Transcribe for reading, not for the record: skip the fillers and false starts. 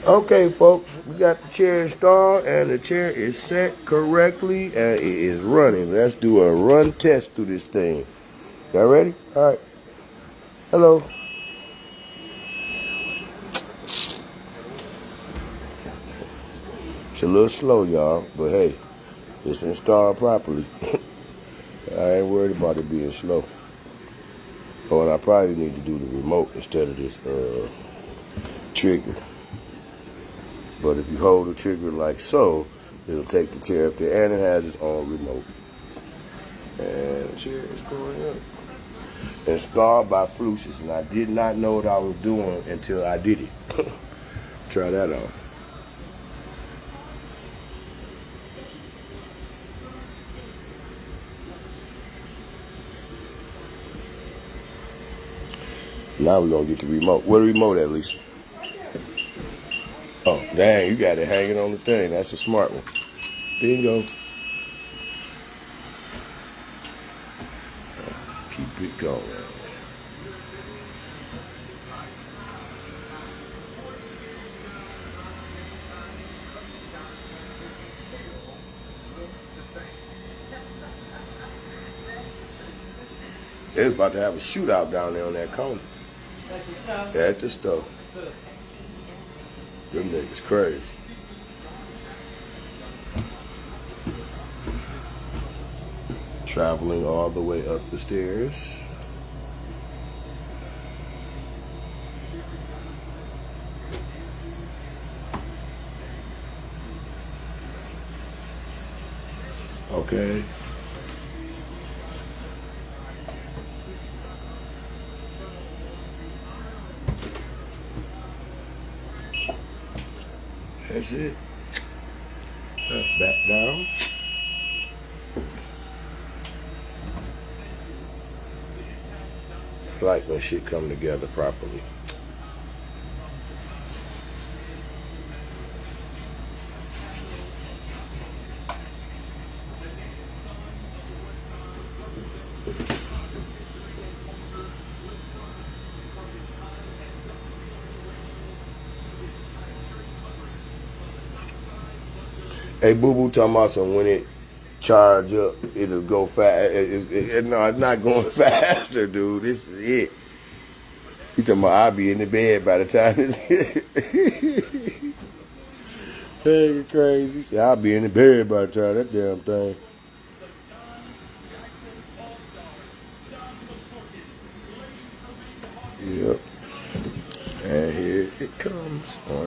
Okay, folks, we got the chair installed and the chair is set correctly and it is running. Let's do a run test through this thing. Y'all ready? All right. Hello. It's a little slow, y'all, but hey, it's installed properly. I ain't worried about it being slow. Oh, and I probably need to do the remote instead of this trigger. But if you hold the trigger like so, it'll take the chair up there, and it has its own remote. And the chair is going up. Installed by Flucius, and I did not know what I was doing until I did it. Try that out. Now we're gonna get the remote. Where the remote at, Lisa? Oh, dang, you got it hanging on the thing. That's a smart one. Bingo. Keep it going. They was about to have a shootout down there on that corner. At the stove. Them niggas crazy. Traveling all the way up the stairs. Okay. That's it. Back down. I like when shit come together properly. Hey, Boo Boo talking about some when it charge up, it'll go fast. No, it's not going faster, dude. This is it. You talking about I'll be in the bed by the time it's Hey, you crazy. See, I'll be in the bed by the time that damn thing. Yep. And here it comes.